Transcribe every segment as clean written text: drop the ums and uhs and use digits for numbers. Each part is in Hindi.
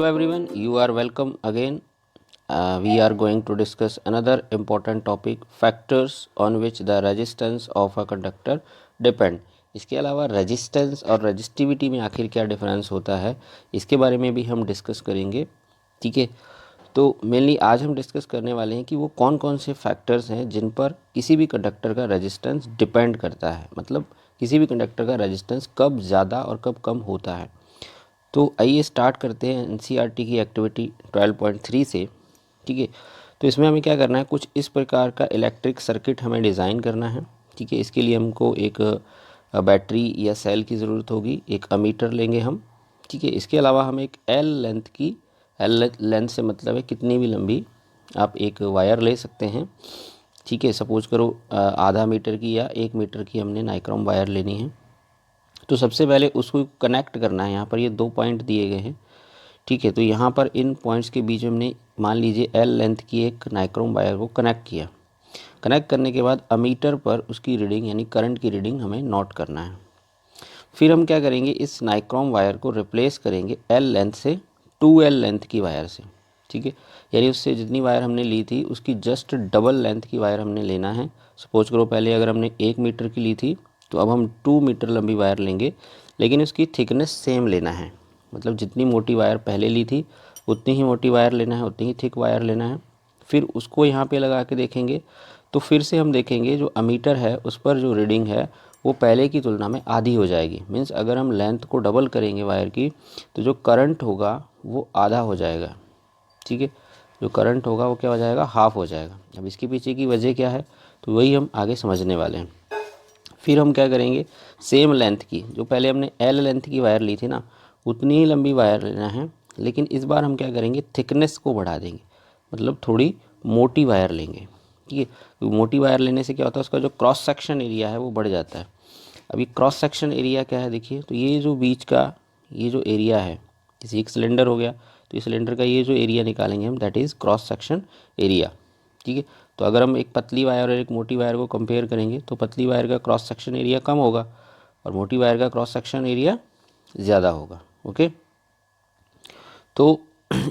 Hello everyone, you are welcome again. We are going to discuss another important topic, factors on which the resistance of a conductor depend. इसके अलावा रेजिस्टेंस और रेजिस्टिविटी में आखिर क्या डिफरेंस होता है, इसके बारे में भी हम डिस्कस करेंगे. ठीक है, तो मेनली आज हम डिस्कस करने वाले हैं कि वो कौन कौन से फैक्टर्स हैं जिन पर किसी भी कंडक्टर का रेजिस्टेंस डिपेंड करता है. मतलब किसी भी कंडक्टर का रेजिस्टेंस कब ज़्यादा और कब कम होता है. तो आइए स्टार्ट करते हैं एनसीईआरटी की एक्टिविटी 12.3 से. ठीक है, तो इसमें हमें क्या करना है, कुछ इस प्रकार का इलेक्ट्रिक सर्किट हमें डिज़ाइन करना है. ठीक है, इसके लिए हमको एक बैटरी या सेल की ज़रूरत होगी, एक अमीटर लेंगे हम. ठीक है, इसके अलावा हम एक एल लेंथ से मतलब है कितनी भी लंबी आप एक वायर ले सकते हैं. ठीक है, सपोज करो आधा मीटर की या 1 मीटर की हमने नाइक्रोम वायर लेनी है. तो सबसे पहले उसको कनेक्ट करना है. यहाँ पर ये 2 पॉइंट दिए गए हैं. ठीक है, तो यहाँ पर इन पॉइंट्स के बीच में हमने मान लीजिए एल लेंथ की एक नाइक्रोम वायर को कनेक्ट किया. कनेक्ट करने के बाद अमीटर पर उसकी रीडिंग यानी करंट की रीडिंग हमें नोट करना है. फिर हम क्या करेंगे, इस नाइक्रोम वायर को रिप्लेस करेंगे एल लेंथ से 2L लेंथ की वायर से. ठीक है, यानी उससे जितनी वायर हमने ली थी उसकी जस्ट डबल लेंथ की वायर हमने लेना है. सपोज करो पहले अगर हमने 1 मीटर की ली थी तो अब हम 2 मीटर लंबी वायर लेंगे, लेकिन उसकी थिकनेस सेम लेना है. मतलब जितनी मोटी वायर पहले ली थी उतनी ही मोटी वायर लेना है, उतनी ही थिक वायर लेना है. फिर उसको यहाँ पे लगा के देखेंगे तो फिर से हम देखेंगे जो अमीटर है उस पर जो रीडिंग है वो पहले की तुलना में आधी हो जाएगी. मीन्स अगर हम लेंथ को डबल करेंगे वायर की तो जो करंट होगा वो आधा हो जाएगा. ठीक है, जो करंट होगा वो क्या हो जाएगा, हाफ हो जाएगा. अब इसके पीछे की वजह क्या है तो वही हम आगे समझने वाले हैं. फिर हम क्या करेंगे, सेम लेंथ की जो पहले हमने एल लेंथ की वायर ली थी ना उतनी ही लंबी वायर लेना है, लेकिन इस बार हम क्या करेंगे, थिकनेस को बढ़ा देंगे. मतलब थोड़ी मोटी वायर लेंगे. ठीक है, तो मोटी वायर लेने से क्या होता है, उसका जो क्रॉस सेक्शन एरिया है वो बढ़ जाता है. अभी क्रॉस सेक्शन एरिया क्या है देखिए, तो ये जो बीच का ये जो एरिया है, जैसे एक सिलेंडर हो गया तो इस सिलेंडर का ये जो एरिया निकालेंगे हम, that is cross section area. ठीक है, तो अगर हम एक पतली वायर और एक मोटी वायर को कंपेयर करेंगे तो पतली वायर का क्रॉस सेक्शन एरिया कम होगा और मोटी वायर का क्रॉस सेक्शन एरिया ज़्यादा होगा. ओके, तो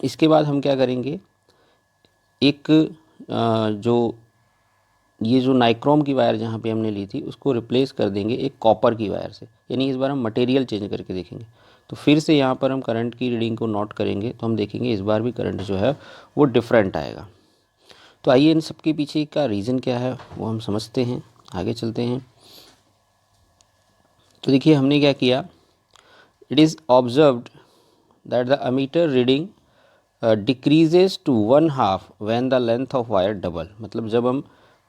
इसके बाद हम क्या करेंगे, एक जो ये जो नाइक्रोम की वायर जहाँ पे हमने ली थी उसको रिप्लेस कर देंगे एक कॉपर की वायर से. यानी इस बार हम मटेरियल चेंज करके देखेंगे. तो फिर से यहाँ पर हम करंट की रीडिंग को नोट करेंगे तो हम देखेंगे इस बार भी करंट जो है वो डिफरेंट आएगा. तो आइए इन सब के पीछे का रीज़न क्या है वो हम समझते हैं, आगे चलते हैं. तो देखिए हमने क्या किया, it is observed that the ammeter reading decreases to 1/2 when the length of wire double. मतलब जब हम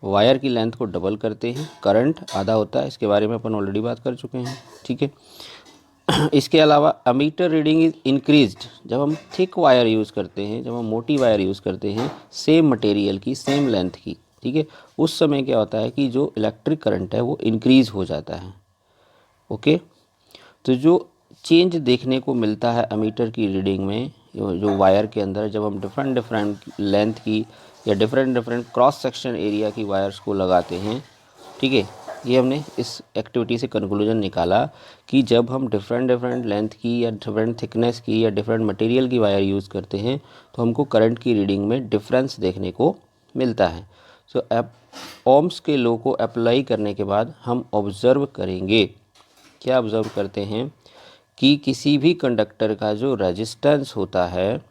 वायर की लेंथ को डबल करते हैं करंट आधा होता है. इसके बारे में अपन ऑलरेडी बात कर चुके हैं. ठीक है, इसके अलावा अमीटर रीडिंग इज इंक्रीज्ड जब हम थिक वायर यूज़ करते हैं, जब हम मोटी वायर यूज़ करते हैं सेम मटेरियल की सेम लेंथ की. ठीक है, उस समय क्या होता है कि जो इलेक्ट्रिक करंट है वो इंक्रीज़ हो जाता है. ओके, तो जो चेंज देखने को मिलता है अमीटर की रीडिंग में जो वायर के अंदर, जब हम डिफरेंट डिफरेंट लेंथ की या different different cross section area की वायर्स को लगाते हैं. ठीक है, ये हमने इस एक्टिविटी से कंक्लूजन निकाला कि जब हम डिफरेंट डिफरेंट लेंथ की या डिफरेंट थिकनेस की या डिफरेंट मटेरियल की वायर यूज़ करते हैं तो हमको करंट की रीडिंग में डिफरेंस देखने को मिलता है. सो ओम्स के लॉ को अप्लाई करने के बाद हम ऑब्ज़र्व करेंगे, क्या ऑब्ज़र्व करते हैं कि किसी भी कंडक्टर का जो रेजिस्टेंस होता है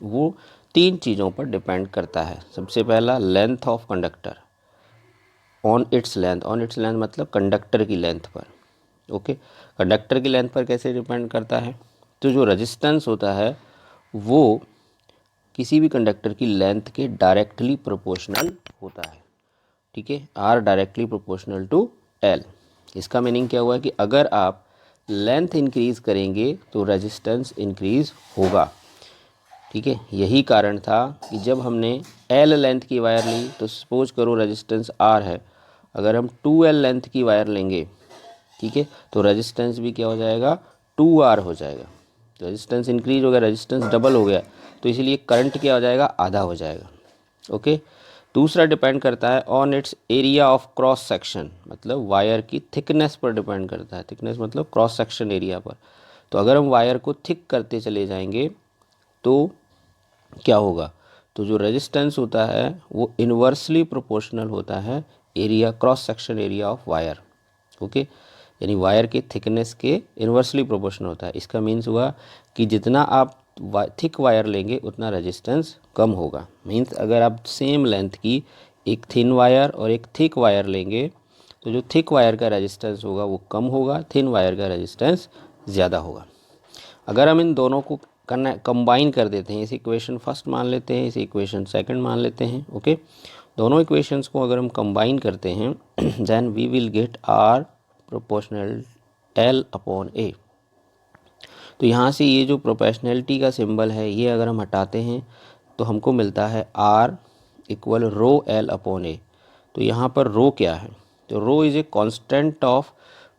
वो 3 चीज़ों पर डिपेंड करता है. सबसे पहला length of conductor, on its length मतलब कंडक्टर की लेंथ पर. ओके, कंडक्टर की लेंथ पर कैसे डिपेंड करता है, तो जो रेजिस्टेंस होता है वो किसी भी कंडक्टर की लेंथ के डायरेक्टली प्रोपोर्शनल होता है. ठीक है, R directly proportional to L. इसका मीनिंग क्या हुआ कि अगर आप लेंथ इंक्रीज करेंगे तो रेजिस्टेंस इंक्रीज होगा. ठीक है, यही कारण था कि जब हमने एल लेंथ की वायर ली तो सपोज करो रेजिस्टेंस आर है, अगर हम 2L लेंथ की वायर लेंगे, ठीक है, तो रेजिस्टेंस भी क्या हो जाएगा, 2R हो जाएगा. रेजिस्टेंस इंक्रीज हो गया, रेजिस्टेंस डबल हो गया, तो इसीलिए करंट क्या हो जाएगा, आधा हो जाएगा. ओके, दूसरा डिपेंड करता है on it's area of cross section. मतलब वायर की थिकनेस पर डिपेंड करता है. थिकनेस मतलब क्रॉस सेक्शन एरिया पर. तो अगर हम वायर को थिक करते चले जाएंगे तो क्या होगा, तो जो रेजिस्टेंस होता है वो इन्वर्सली प्रोपोर्शनल होता है area, cross section area of wire. Okay, यानी वायर के थिकनेस के इन्वर्सली प्रोपोर्शनल होता है। इसका मीन्स हुआ कि जितना आप थिक वायर लेंगे उतना रेजिस्टेंस कम होगा। मीन्स अगर आप सेम लेंथ की एक थिन वायर और एक थिक वायर लेंगे तो जो थिक वायर का रेजिस्टेंस होगा वो कम होगा, थिन वायर का रेजिस्टेंस ज़्यादा होगा। अगर हम इन दोनों को कंबाइन कर देते हैं, इस इक्वेशन फर्स्ट मान लेते हैं, इस इक्वेशन सेकंड मान लेते हैं। ओके, दोनों इक्वेशंस को अगर हम कंबाइन करते हैं then we will get R proportional L upon A. तो यहाँ से ये जो प्रोपोर्शनैलिटी का सिंबल है ये अगर हम हटाते हैं तो हमको मिलता है R equal rho L upon A. तो यहाँ पर रो क्या है, तो rho is a constant of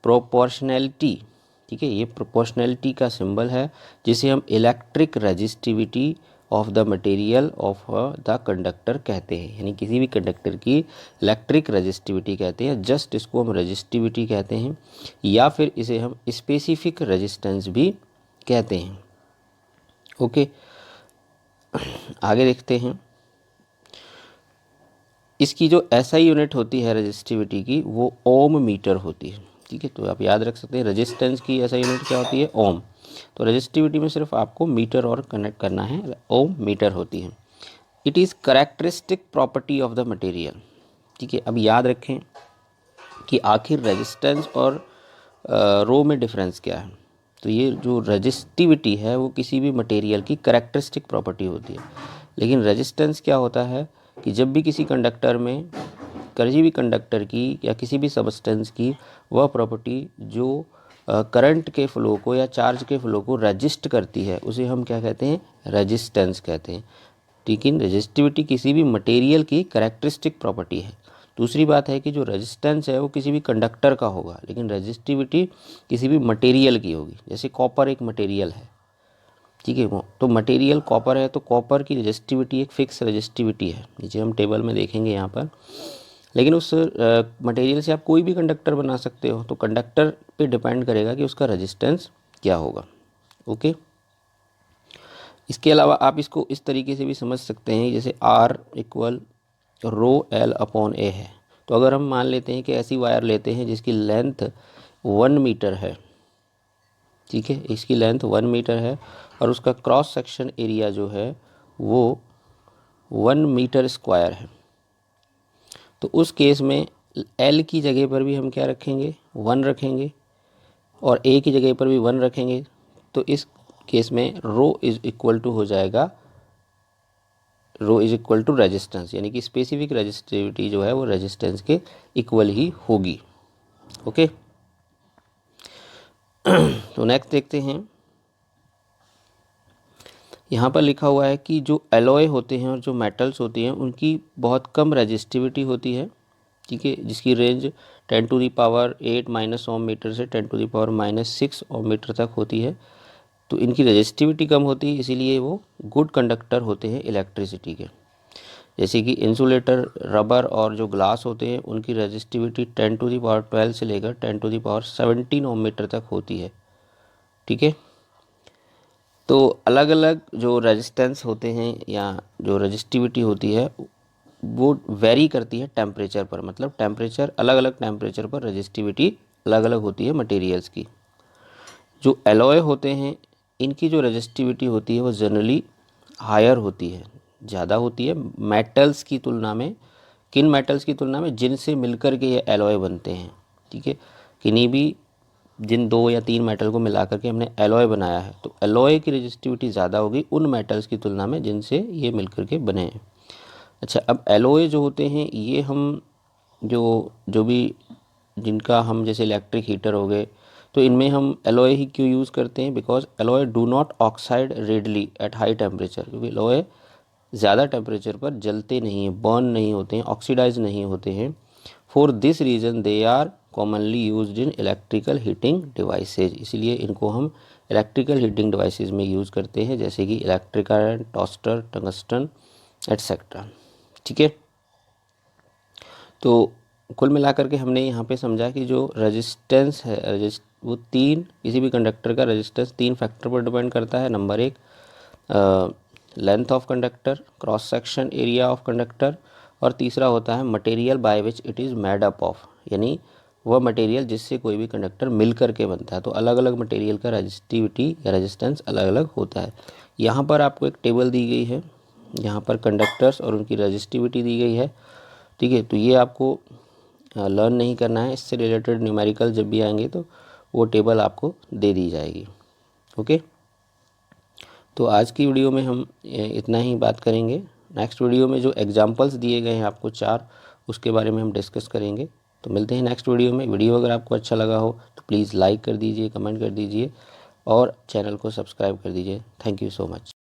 proportionality. ठीक है, ये प्रोपोर्शनैलिटी का सिंबल है जिसे हम electric resistivity of the material of the conductor कहते हैं, यानी किसी भी कंडक्टर की इलेक्ट्रिक रजिस्टिविटी कहते हैं। जस्ट इसको हम रजिस्टिविटी कहते हैं या फिर इसे हम स्पेसिफिक रेजिस्टेंस भी कहते हैं। ओके, आगे देखते हैं। इसकी जो एसआई यूनिट होती है रजिस्टिविटी की वो ओम मीटर होती है। ठीक है, तो आप याद रख सकते हैं रेजिस्टेंस की एसआई यूनिट क्या होती है, ओम। तो रजिस्टिविटी में सिर्फ आपको मीटर और कनेक्ट करना है, ओम मीटर होती है। It is characteristic property of the material. ठीक है, अब याद रखें कि आखिर रेजिस्टेंस और रो में डिफरेंस क्या है। तो ये जो रजिस्टिविटी है वो किसी भी मटेरियल की करेक्टरिस्टिक प्रॉपर्टी होती है, लेकिन रेजिस्टेंस क्या होता है कि जब भी किसी कंडक्टर में, किसी भी कंडक्टर की या किसी भी सबस्टेंस की वह प्रॉपर्टी जो करंट के फ्लो को या चार्ज के फ्लो को रजिस्ट करती है उसे हम क्या कहते हैं, रेजिस्टेंस कहते हैं। लेकिन रेजिस्टिविटी किसी भी मटेरियल की करेक्टरिस्टिक प्रॉपर्टी है। दूसरी बात है कि जो रेजिस्टेंस है वो किसी भी कंडक्टर का होगा, लेकिन रेजिस्टिविटी किसी भी मटेरियल की होगी। जैसे कॉपर एक मटेरियल है, ठीक है, वो तो मटेरियल कॉपर है तो कॉपर की रेजिस्टिविटी एक फिक्स रेजिस्टिविटी है, नीचे हम टेबल में देखेंगे यहाँ पर। लेकिन उस मटेरियल से आप कोई भी कंडक्टर बना सकते हो, तो कंडक्टर पे डिपेंड करेगा कि उसका रेजिस्टेंस क्या होगा। ओके, इसके अलावा आप इसको इस तरीके से भी समझ सकते हैं जैसे R equal rho L upon A है। तो अगर हम मान लेते हैं कि ऐसी वायर लेते हैं जिसकी लेंथ 1 मीटर है, ठीक है, इसकी लेंथ 1 मीटर है और उसका क्रॉस सेक्शन एरिया जो है वो 1 मीटर स्क्वायर है, तो उस केस में एल की जगह पर भी हम क्या रखेंगे, 1 रखेंगे और ए की जगह पर भी 1 रखेंगे। तो इस केस में रो इज इक्वल टू हो जाएगा, रो इज इक्वल टू रेजिस्टेंस, यानी कि स्पेसिफिक रेजिस्टिविटी जो है वो रेजिस्टेंस के इक्वल ही होगी। ओके, तो नेक्स्ट देखते हैं। यहाँ पर लिखा हुआ है कि जो एलॉय होते हैं और जो मेटल्स होती हैं उनकी बहुत कम रेजिस्टिविटी होती है, ठीक है, जिसकी रेंज 10⁻8 माइनस ओम मीटर से 10⁻6 ओम मीटर तक होती है। तो इनकी रेजिस्टिविटी कम होती है, इसीलिए वो गुड कंडक्टर होते हैं इलेक्ट्रिसिटी के। जैसे कि इंसुलेटर, रबर और जो ग्लास होते हैं उनकी रेजिस्टिविटी 10⁻12 से लेकर 10⁻17 ओम मीटर तक होती है। ठीक है, तो अलग अलग जो रेजिस्टेंस होते हैं या जो रेजिस्टिविटी होती है वो वेरी करती है टेम्परेचर पर, मतलब टेम्परेचर, अलग अलग टेम्परेचर पर रेजिस्टिविटी अलग अलग होती है मटेरियल्स की। जो एलॉय होते हैं इनकी जो रेजिस्टिविटी होती है वो जनरली हायर होती है, ज़्यादा होती है मेटल्स की तुलना में। किन मेटल्स की तुलना में, जिनसे मिलकर के ये एलॉय बनते हैं। ठीक है, किन्हीं भी जिन 2 या 3 मेटल को मिला करके हमने एलॉय बनाया है तो एलॉय की रेजिस्टिविटी ज़्यादा होगी उन मेटल्स की तुलना में जिनसे ये मिलकर के बने हैं। अच्छा, अब एलॉय जो होते हैं ये हम जो भी जिनका हम जैसे इलेक्ट्रिक हीटर हो गए तो इनमें हम एलॉय ही क्यों यूज़ करते हैं, because alloy do not oxide readily at high temperature, क्योंकि एलॉय ज़्यादा टेम्परेचर पर जलते नहीं हैं, बर्न नहीं होते हैं, ऑक्सीडाइज नहीं होते हैं। For this reason they are commonly used in electrical heating devices, इसलिए इनको हम इलेक्ट्रिकल हीटिंग डिवाइसेज में यूज़ करते हैं, जैसे कि electric iron, toaster, tungsten etcetera. ठीक है, तो कुल मिलाकर के हमने यहाँ पे समझा कि जो रेजिस्टेंस है वो किसी भी कंडक्टर का रेजिस्टेंस 3 फैक्टर पर डिपेंड करता है। Number 1 length of conductor, cross section area of conductor, और तीसरा होता है material by which it is made up of, यानी वह मटेरियल जिससे कोई भी कंडक्टर मिल करके बनता है। तो अलग अलग मटेरियल का रेजिस्टिविटी या रेजिस्टेंस अलग अलग होता है। यहाँ पर आपको एक टेबल दी गई है, यहाँ पर कंडक्टर्स और उनकी रेजिस्टिविटी दी गई है, ठीक है। तो ये आपको लर्न नहीं करना है, इससे रिलेटेड न्यूमेरिकल जब भी आएंगे तो वो टेबल आपको दे दी जाएगी। ओके, तो आज की वीडियो में हम इतना ही बात करेंगे। नेक्स्ट वीडियो में जो एग्जांपल्स दिए गए हैं आपको 4, उसके बारे में हम डिस्कस करेंगे। तो मिलते हैं नेक्स्ट वीडियो में। वीडियो अगर आपको अच्छा लगा हो तो प्लीज़ लाइक कर दीजिए, कमेंट कर दीजिए और चैनल को सब्सक्राइब कर दीजिए। Thank you so much.